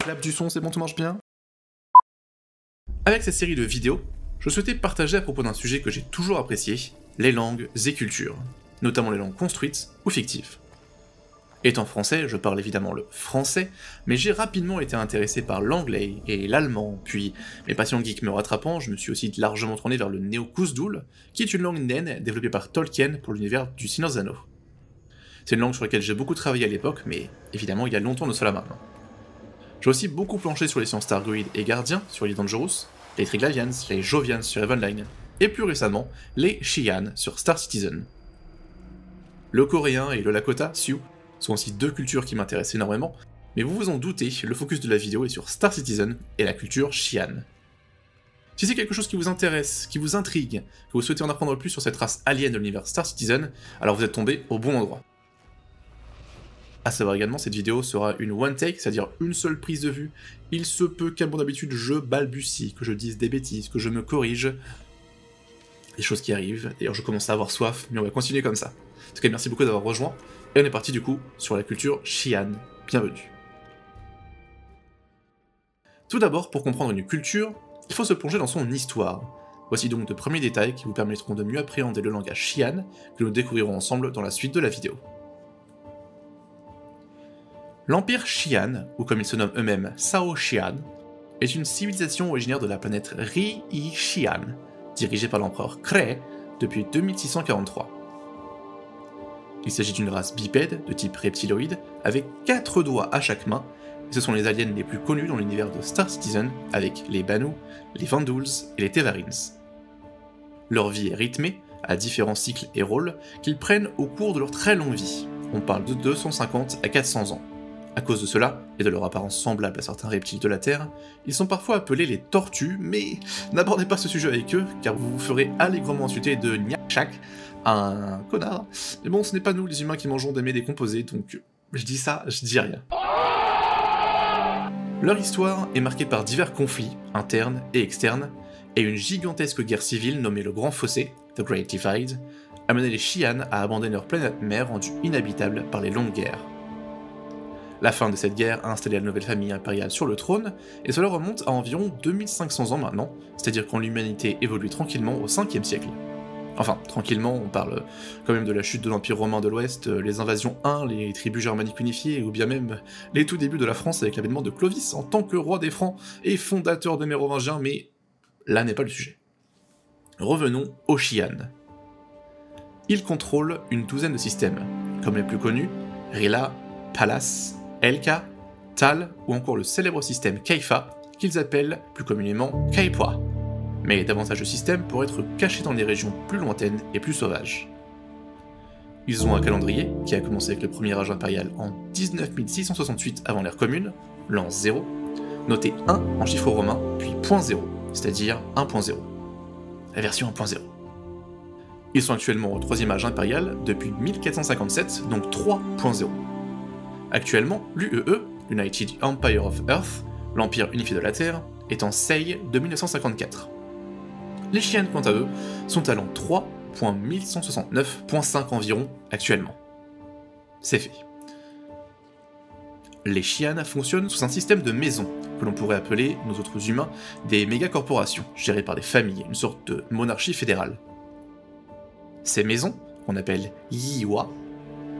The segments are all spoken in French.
clap du son, c'est bon, tout marche bien? Avec cette série de vidéos, je souhaitais partager à propos d'un sujet que j'ai toujours apprécié, les langues et cultures, notamment les langues construites ou fictives. Étant français, je parle évidemment le français, mais j'ai rapidement été intéressé par l'anglais et l'allemand, puis mes passions geeks me rattrapant, je me suis aussi largement tourné vers le néo-Khuzdul, qui est une langue naine développée par Tolkien pour l'univers du Seigneur des Anneaux. C'est une langue sur laquelle j'ai beaucoup travaillé à l'époque, mais évidemment il y a longtemps de cela maintenant. J'ai aussi beaucoup planché sur les sciences Thargoïdes et Gardiens sur Elite Dangerous, les Triglavians, les Jovians sur Heavenline, et plus récemment, les Xi'an sur Star Citizen. Le coréen et le Lakota, Sioux, sont aussi deux cultures qui m'intéressent énormément, mais vous vous en doutez, le focus de la vidéo est sur Star Citizen et la culture Xi'an. Si c'est quelque chose qui vous intéresse, qui vous intrigue, que vous souhaitez en apprendre plus sur cette race alien de l'univers Star Citizen, alors vous êtes tombé au bon endroit. A savoir également, cette vidéo sera une one take, c'est-à-dire une seule prise de vue. Il se peut qu'à mon habitude je balbutie, que je dise des bêtises, que je me corrige. Des choses qui arrivent, d'ailleurs je commence à avoir soif, mais on va continuer comme ça. En tout cas, merci beaucoup d'avoir rejoint, et on est parti du coup sur la culture Xi'an. Bienvenue. Tout d'abord, pour comprendre une culture, il faut se plonger dans son histoire. Voici donc de premiers détails qui vous permettront de mieux appréhender le langage Xi'an, que nous découvrirons ensemble dans la suite de la vidéo. L'Empire Xi'an, ou comme ils se nomment eux-mêmes Sao Xi'an, est une civilisation originaire de la planète Ri-Xi'an, dirigée par l'empereur Krei depuis 2643. Il s'agit d'une race bipède de type reptiloïde, avec 4 doigts à chaque main, et ce sont les aliens les plus connus dans l'univers de Star Citizen, avec les Banu, les Vanduls et les Tevarins. Leur vie est rythmée, à différents cycles et rôles, qu'ils prennent au cours de leur très longue vie. On parle de 250 à 400 ans. À cause de cela, et de leur apparence semblable à certains reptiles de la Terre, ils sont parfois appelés les tortues, mais n'abordez pas ce sujet avec eux, car vous vous ferez allègrement insulter de Nyakchak, un connard. Mais bon, ce n'est pas nous les humains qui mangeons des mets décomposés, donc je dis ça, je dis rien. Leur histoire est marquée par divers conflits, internes et externes, et une gigantesque guerre civile nommée le Grand Fossé, The Great Divide, a mené les Xi'an à abandonner leur planète mère rendue inhabitable par les longues guerres. La fin de cette guerre a installé la nouvelle famille impériale sur le trône, et cela remonte à environ 2500 ans maintenant, c'est-à-dire quand l'humanité évolue tranquillement au 5e siècle. Enfin, tranquillement, on parle quand même de la chute de l'Empire romain de l'Ouest, les invasions huns, les tribus germaniques unifiées, ou bien même les tout débuts de la France avec l'avènement de Clovis en tant que roi des Francs et fondateur des Mérovingiens, mais là n'est pas le sujet. Revenons aux Xi'an. Ils contrôlent une douzaine de systèmes, comme les plus connus, Rila, Pallas, Elka, Tal ou encore le célèbre système Kaifa, qu'ils appellent plus communément Kaipa, mais davantage de systèmes pour être cachés dans des régions plus lointaines et plus sauvages. Ils ont un calendrier qui a commencé avec le premier âge impérial en 19668 avant l'ère commune, l'an 0, noté 1 en chiffre romain, puis .0, c'est-à-dire 1.0. La version 1.0. Ils sont actuellement au troisième âge impérial depuis 1457, donc 3.0. Actuellement, l'UEE, United Empire of Earth, l'Empire unifié de la Terre, est en Sei de 1954. Les Xi'an, quant à eux, sont à l'an 3.1169.5 environ actuellement. C'est fait. Les Xi'an fonctionnent sous un système de maisons, que l'on pourrait appeler, nous autres humains, des méga-corporations, gérées par des familles, une sorte de monarchie fédérale. Ces maisons, qu'on appelle Yiwa,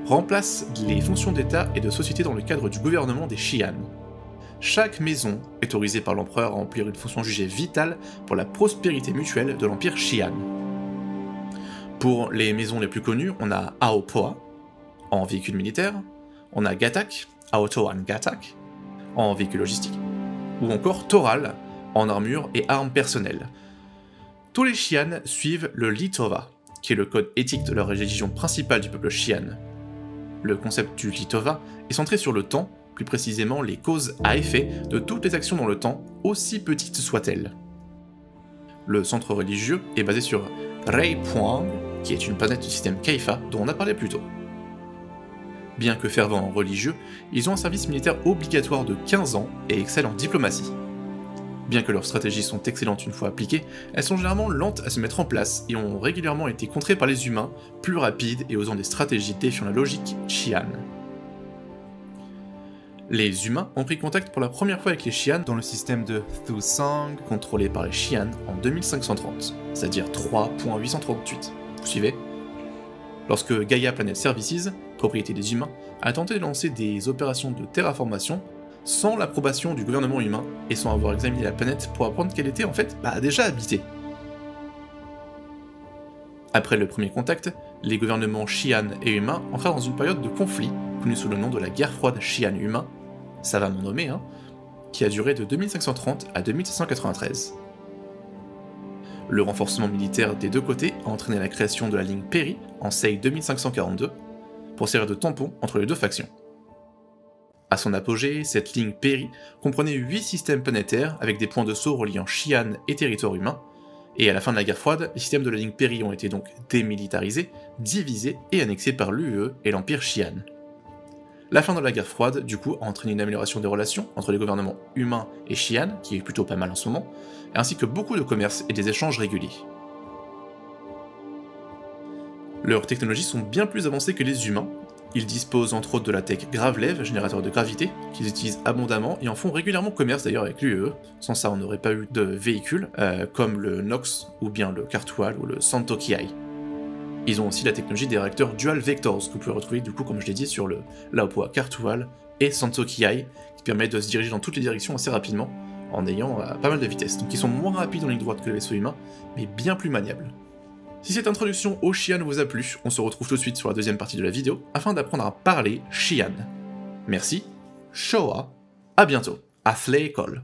remplacent les fonctions d'État et de société dans le cadre du gouvernement des Xi'an. Chaque maison est autorisée par l'empereur à remplir une fonction jugée vitale pour la prospérité mutuelle de l'Empire Xi'an. Pour les maisons les plus connues, on a Aopoa, en véhicule militaire, on a Gatak, Aotoan Gatak, en véhicule logistique, ou encore Toral, en armure et armes personnelles. Tous les Xi'an suivent le Litova, qui est le code éthique de la religion principale du peuple Xi'an. Le concept du Litova est centré sur le temps, plus précisément les causes à effet de toutes les actions dans le temps, aussi petites soient-elles. Le centre religieux est basé sur Reipuang, qui est une planète du système Kaifa dont on a parlé plus tôt. Bien que fervents religieux, ils ont un service militaire obligatoire de 15 ans et excellent en diplomatie. Bien que leurs stratégies sont excellentes une fois appliquées, elles sont généralement lentes à se mettre en place et ont régulièrement été contrées par les humains, plus rapides et osant des stratégies défiant la logique Xi'an. Les humains ont pris contact pour la première fois avec les Xi'an dans le système de Thusang, contrôlé par les Xi'an en 2530, c'est-à-dire 3.838. Vous suivez? Lorsque Gaia Planet Services, propriété des humains, a tenté de lancer des opérations de terraformation sans l'approbation du gouvernement humain et sans avoir examiné la planète pour apprendre qu'elle était en fait déjà habitée. Après le premier contact, les gouvernements Xi'an et humains entrèrent dans une période de conflit connue sous le nom de la guerre froide Xi'an-humain, savamment nommée, qui a duré de 2530 à 2793. Le renforcement militaire des deux côtés a entraîné la création de la ligne Peri en Sei 2542 pour servir de tampon entre les deux factions. À son apogée, cette ligne Peri comprenait 8 systèmes planétaires avec des points de saut reliant Xi'an et territoire humain, et à la fin de la guerre froide, les systèmes de la ligne Peri ont été donc démilitarisés, divisés et annexés par l'UE et l'Empire Xi'an. La fin de la guerre froide, du coup, a entraîné une amélioration des relations entre les gouvernements humains et Xi'an, qui est plutôt pas mal en ce moment, ainsi que beaucoup de commerce et des échanges réguliers. Leurs technologies sont bien plus avancées que les humains. Ils disposent entre autres de la tech Gravelev, générateur de gravité, qu'ils utilisent abondamment et en font régulièrement commerce d'ailleurs avec l'UE. Sans ça, on n'aurait pas eu de véhicules, comme le Nox, ou bien le Cartwal, ou le Santokiai. Ils ont aussi la technologie des réacteurs Dual Vectors, que vous pouvez retrouver du coup, comme je l'ai dit, sur le Laopoa Cartwal et Santokiai, qui permet de se diriger dans toutes les directions assez rapidement, en ayant pas mal de vitesse. Donc ils sont moins rapides en ligne droite que les vaisseaux humains, mais bien plus maniables. Si cette introduction aux Xi'an vous a plu, on se retrouve tout de suite sur la deuxième partie de la vidéo, afin d'apprendre à parler Xi'an. Merci, Showa, à bientôt, Athlé Call.